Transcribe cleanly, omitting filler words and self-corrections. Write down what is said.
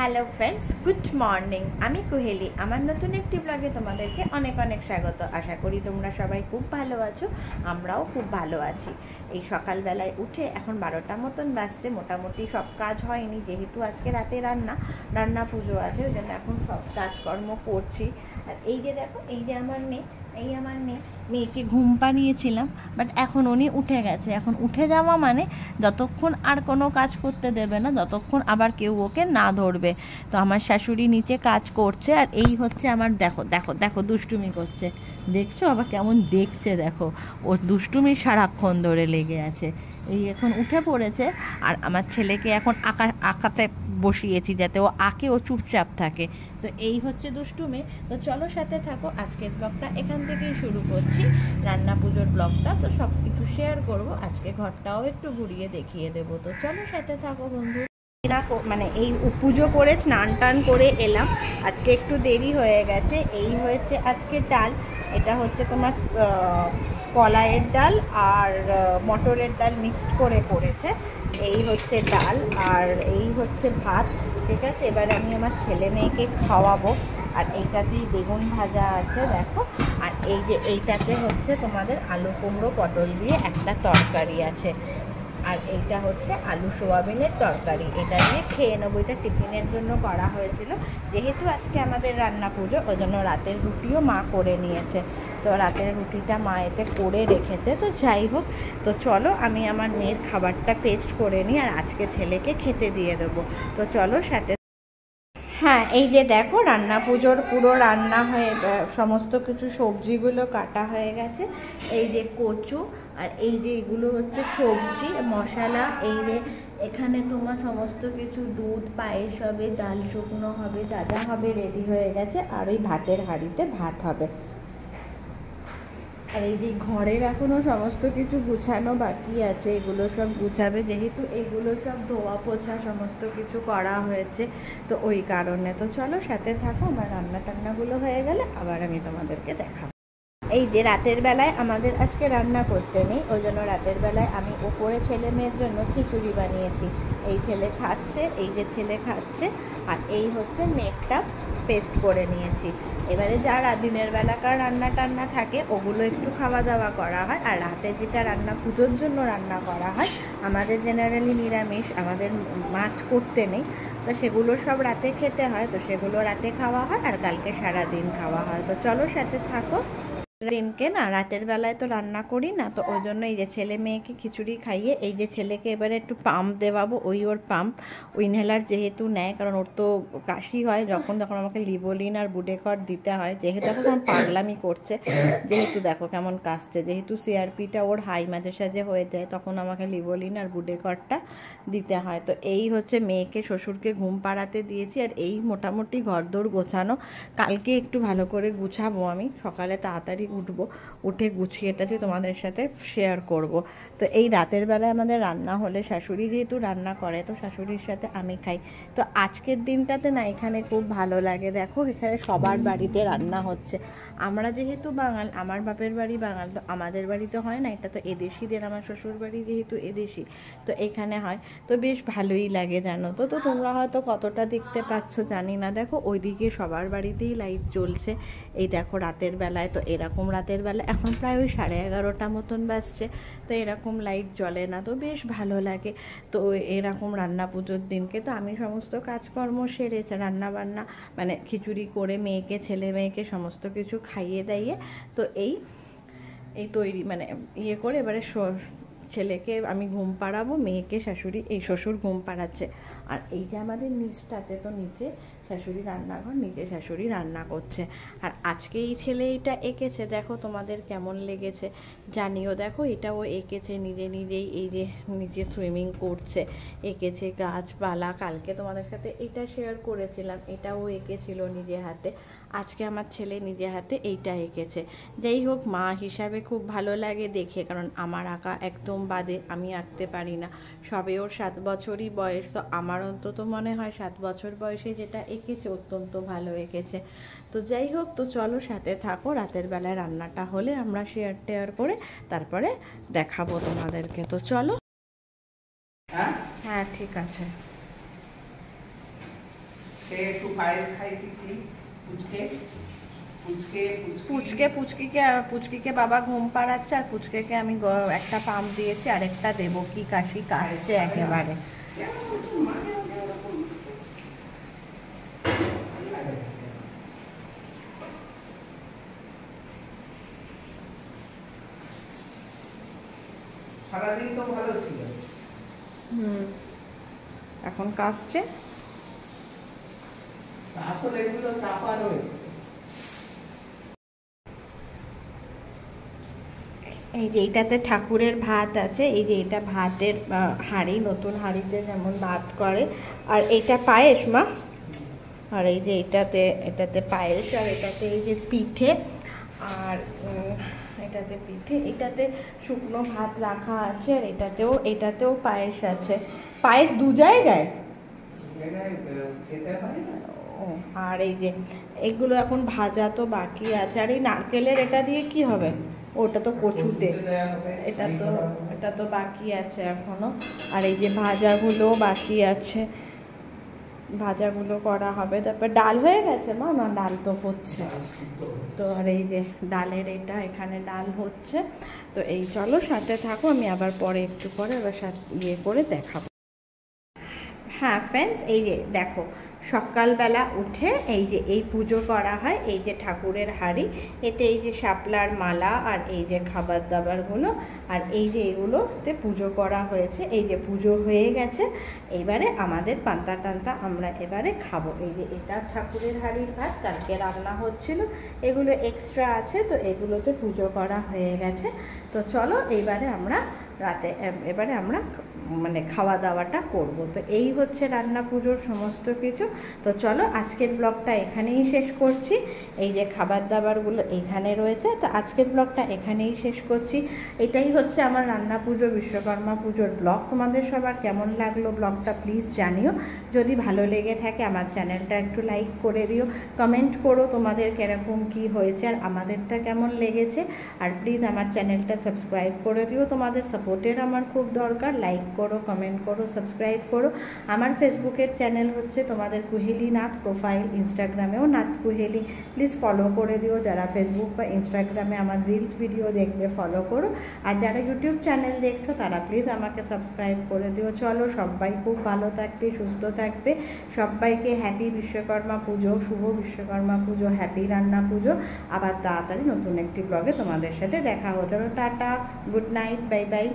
Hello friends, good morning. আমি কুহেলি। আমার নতুন একটি ব্লগে তোমাদেরকে অনেক অনেক স্বাগত। আশা করি তোমরা সবাই খুব ভালো আছো, আমরাও খুব ভালো আছি। এই সকালবেলায় উঠে এখন 12টা মতন বাজছে। মোটামুটি সব কাজ হয়নি, যেহেতু আজকে রাতে রান্না পুজো আছে, ওই জন্য এখন সব কাজকর্ম করছি। আর এই যে দেখো, এই যে আমার মেয়েকে ঘুম পাড়িয়েছিলাম, বাট এখন উনি উঠে গেছে। এখন উঠে যাওয়া মানে যতক্ষণ আর কোনো কাজ করতে দেবে না, যতক্ষণ আবার কেউ ওকে না ধরবে। তো আমার শাশুড়ি নিচে কাজ করছে, আর এই হচ্ছে আমার দেখো দেখো দেখো দুষ্টুমি করছে, দেখছো আবার কেমন দেখছে, দেখো ও দুষ্টুমি সারাক্ষণ ধরে লেগে আছে। এই এখন উঠে পড়েছে, আর আমার ছেলেকে এখন আঁকাতে বসিয়েছি, যাতে ও আঁকে, ও চুপচাপ থাকে। তো এই হচ্ছে দুষ্টুমি। তো চলো সাথে থাকো, আজকের ব্লগটা এখান থেকেই শুরু করছি, রান্না পুজোর ব্লগটা। তো সব কিছু শেয়ার করবো, আজকে ঘরটাও একটু ঘুরিয়ে দেখিয়ে দেবো। তো চলো সাথে থাকো বন্ধু। মানে এই পুজো করে স্নান টান করে এলাম, আজকে একটু দেরি হয়ে গেছে। এই হয়েছে আজকে ডাল, এটা হচ্ছে তোমার কলাইয়ের ডাল আর মটরের ডাল মিক্সড করে করেছে। এই হচ্ছে ডাল, আর এই হচ্ছে ভাত, ঠিক আছে। এবার আমি আমার ছেলে মেয়েকে খাওয়াবো। আর এইটাতেই বেগুন ভাজা আছে দেখো, আর এই যে এইটাতে হচ্ছে তোমাদের আলু কুমড়ো পটল দিয়ে একটা তরকারি আছে, আর এইটা হচ্ছে আলু সোয়াবিনের তরকারি। এটা দিয়ে খেয়ে নেবো, এটা টিফিনের জন্য করা হয়েছিল। যেহেতু আজকে আমাদের রান্না পুজো, ওই জন্য রাতের রুটিও মা করে নিয়েছে। তো রাতের রুটিটা মা এতে করে রেখেছে। তো যাই হোক, তো চলো আমি আমার মেয়ের খাবারটা টেস্ট করে নিই, আর আজকে ছেলেকে খেতে দিয়ে দেবো। তো চলো সাথে। হ্যাঁ, এই যে দেখো, রান্না পুজোর পুরো রান্না হয়ে সমস্ত কিছু সবজিগুলো কাটা হয়ে গেছে। এই যে কচু, আর এই যে এগুলো হচ্ছে সবজি মশলা। এই যে এখানে তোমার সমস্ত কিছু দুধ পায়েস হবে, ডাল শুকনো হবে, যা যা হবে রেডি হয়ে গেছে। আর ওই ভাতের হাঁড়িতে ভাত হবে। আর এই যে ঘরের এখনও সমস্ত কিছু গুছানো বাকি আছে, এগুলো সব গুছাবে, যেহেতু এগুলো সব ধোয়া পোছা সমস্ত কিছু করা হয়েছে, তো ওই কারণে। তো চলো সাথে থাকো, আমার রান্না টান্নাগুলো হয়ে গেলে আবার আমি তোমাদেরকে দেখাবো। এই যে রাতের বেলায় আমাদের আজকে রান্না করতে নেই, ওই জন্য রাতের বেলায় আমি ওপরে ছেলে মেয়ের জন্য খিচুড়ি বানিয়েছি। এই ছেলে খাচ্ছে, এই যে ছেলে খাচ্ছে, আর এই হচ্ছে মেঘটা পেস্ট করে নিয়েছি। এবারে যারা দিনের বেলাকার রান্না টান্না থাকে, ওগুলো একটু খাওয়া দাওয়া করা হয়। আর রাতে যেটা রান্না পুজোর জন্য রান্না করা হয়, আমাদের জেনারেলি নিরামিষ, আমাদের মাছ করতে নেই, তো সেগুলো সব রাতে খেতে হয়। তো সেগুলো রাতে খাওয়া হয়, আর কালকে সারাদিন খাওয়া হয়। তো চলো সাথে থাকো। দিনকে না রাতের বেলায় তো রান্না করি না, তো ওই জন্য এই যে ছেলে মেয়েকে খিচুড়ি খাইয়ে, এই যে ছেলেকে এবারে একটু পাম্প দেওয়াবো। ওর পাম্প, ইনহেলার যেহেতু নেয়, কারণ ওর তো কাশি হয় যখন আমাকে লিভোলিন আর বুডেকট দিতে হয়। যেহেতু এখন পাগলামি করছে, যেহেতু দেখো কেমন কাশছে, যেহেতু সিআরপিটা ওর হাই মাঝে সাঝে হয়ে যায়, তখন আমাকে লিভোলিন আর বুডেকটটা দিতে হয়। তো এই হচ্ছে মেয়েকে শ্বশুরকে ঘুম পাড়াতে দিয়েছি, আর এই মোটামুটি ঘরদোর গোছানো। কালকে একটু ভালো করে গুছাবো, আমি সকালে তাড়াতাড়ি উঠবো, উঠে গুছিয়ে টাছি তোমাদের সাথে শেয়ার করব। তো এই রাতের বেলায় আমাদের রান্না হলে, শাশুড়ি যেহেতু রান্না করে, তো শাশুড়ির সাথে আমি খাই। তো আজকের দিনটাতে না এখানে খুব ভালো লাগে। দেখো এখানে সবার বাড়িতে রান্না হচ্ছে। আমরা যেহেতু বাঙাল, আমার বাপের বাড়ি বাঙাল, তো আমাদের বাড়িতে হয় না, এটা তো এদেশিদের, আমার শ্বশুর বাড়ি যেহেতু এদেশি, তো এখানে হয়। তো বেশ ভালোই লাগে জানো তো। তো তোমরা হয়তো কতটা দেখতে পাচ্ছ জানি না, দেখো ওইদিকে সবার বাড়িতেই লাইট জ্বলছে। এই দেখো রাতের বেলায়, তো এরকম রাতের বেলা এখন প্রায় ওই 11:30 মতন বাজছে, তো এরকম লাইট জ্বলে না, তো বেশ ভালো লাগে। তো এরকম রান্না পুজোর দিনকে তো আমি সমস্ত কাজকর্ম সেরেছে, রান্না বান্না মানে খিচুড়ি করে মেয়েকে, ছেলে মেয়েকে সমস্ত কিছু খাইয়ে দাইয়ে, তো এই তৈরি মানে ইয়ে করে এবারে ছেলেকে আমি ঘুম পাড়াবো, মেয়েকে শ্বশুর ঘুম পাড়াচ্ছে। আর এই যে আমাদের নিচটাতে, তো নিচে শাশুড়ি রান্নাঘর, নিচে শাশুড়ি রান্না করছে। আর আজকে এই ছেলে এটা এঁকেছে, দেখো তোমাদের কেমন লেগেছে জানিও। দেখো এটাও এঁকেছে নিজে নিজেই, এই যে নিজে সুইমিং করছে, এঁকেছে গাছপালা। কালকে তোমাদের সাথে এটা শেয়ার করেছিলাম, এটাও এঁকেছিল নিজে হাতে। আজকে আমার ছেলে নিজে হাতে এইটা এঁকেছে। যাই হোক, মা হিসাবে খুব ভালো লাগে দেখে, কারণ আমার আঁকা একদম বাজে, আমি আঁকতে পারি না। সবে ওর 7 বছরই বয়স, তো আমার অন্তত মনে হয় 7 বছর বয়সে যেটা এঁকেছে অত্যন্ত ভালো এঁকেছে। তো যাই হোক, তো চলো সাথে থাকো, রাতের বেলায় রান্নাটা হলে আমরা শেয়ার টেয়ার করে তারপরে দেখাবো তোমাদেরকে। তো চলো। হ্যাঁ ঠিক আছে। সে একটু পায়েস খাইতেছি, পুচকিকে বাবা ঘুম পাড়াচ্ছে, আর পুচকেকে আমি একটা পাম্প দিয়েছি, আরেকটা দেবো। কি কাশি কাশছে একেবারে। সারাদিন তো ভালো ছিল। এখন কাশছে। আসলে এগুলো চাপা রয়েছে। এই যে এইটাতে ঠাকুরের ভাত আছে, এই যে এটা ভাতের হাঁড়ি, নতুন হাঁড়িতে যেমন ভাত করে। আর এইটা পায়েস মা। আর এই যে এটাতে পায়েস, আর এটাতে এই যে পিঠে, আর এটাতে শুকনো ভাত রাখা আছে, আর এটাতেও পায়েস আছে। পায়েস দু জায়গায়। ও, আর এই যে এগুলো এখন ভাজা তো বাকি আছে। আর এই নারকেলের এটা দিয়ে কি হবে? ওটা তো কচুতে, এটা তো বাকি আছে এখনো। আর এই যে ভাজাগুলো বাকি আছে, ভাজাগুলো করা হবে। তারপর ডাল হয়ে গেছে মা? না, ডাল তো হচ্ছে। তো আর এই যে ডালের এখানে ডাল হচ্ছে। তো এই চলো সাথে থাকো, আমি আবার পরে একটু পরে আবার করে দেখাবো। হ্যাঁ ফ্রেন্ডস, এই যে দেখো, সকালবেলা উঠে এই পুজো করা হয়। এই যে ঠাকুরের হাঁড়ি, এতে এই যে শাপলার মালা, আর এই যে খাবার দাবারগুলো, আর এই যে এগুলোতে পুজো করা হয়েছে। এই যে পুজো হয়ে গেছে, এইবারে আমাদের পান্তা টান্তা আমরা এবারে খাবো। এই যে এটা ঠাকুরের হাঁড়ির ভাত, কালকে রান্না হচ্ছিল, এগুলো এক্সট্রা আছে, তো এগুলোতে পুজো করা হয়ে গেছে। তো চলো এবারে আমরা মানে খাওয়া দাওয়াটা করব। তো এই হচ্ছে রান্না পুজোর সমস্ত কিছু। তো চলো আজকের ব্লগটা এখানেই শেষ করছি। এই যে খাবার দাবারগুলো এইখানে রয়েছে। তো আজকের ব্লগটা এখানেই শেষ করছি। এটাই হচ্ছে আমার রান্না পুজো, বিশ্বকর্মা পুজোর ব্লগ। তোমাদের সবার কেমন লাগলো ব্লগটা প্লিজ জানিও। যদি ভালো লেগে থাকে আমার চ্যানেলটা একটু লাইক করে দিও, কমেন্ট করো তোমাদের কিরকম কি হয়েছে আর আমাদেরটা কেমন লেগেছে। আর প্লিজ আমার চ্যানেলটা সাবস্ক্রাইব করে দিও, তোমাদের সাপোর্টের আমার খুব দরকার। লাইক করো, কমেন্ট করো, সাবস্ক্রাইব করো। আমার ফেসবুকের চ্যানেল হচ্ছে তোমাদের কুহেলি নাথ প্রোফাইল, ইনস্টাগ্রামেও নাথ কুহেলি, প্লিজ ফলো করে দিও। যারা ফেসবুক বা ইনস্টাগ্রামে আমার রিলস ভিডিও দেখবে ফলো করো, আর যারা ইউটিউব চ্যানেল দেখছো তারা প্লিজ আমাকে সাবস্ক্রাইব করে দিও। চলো সবাই খুব ভালো থাকবে, সুস্থ থাকবে। সবাইকে হ্যাপি বিশ্বকর্মা পুজো, শুভ বিশ্বকর্মা পুজো, হ্যাপি রান্না পুজো। আবার তাড়াতাড়ি নতুন একটি ব্লগে তোমাদের সাথে দেখা হতে হবে। Tata, good night, bye bye.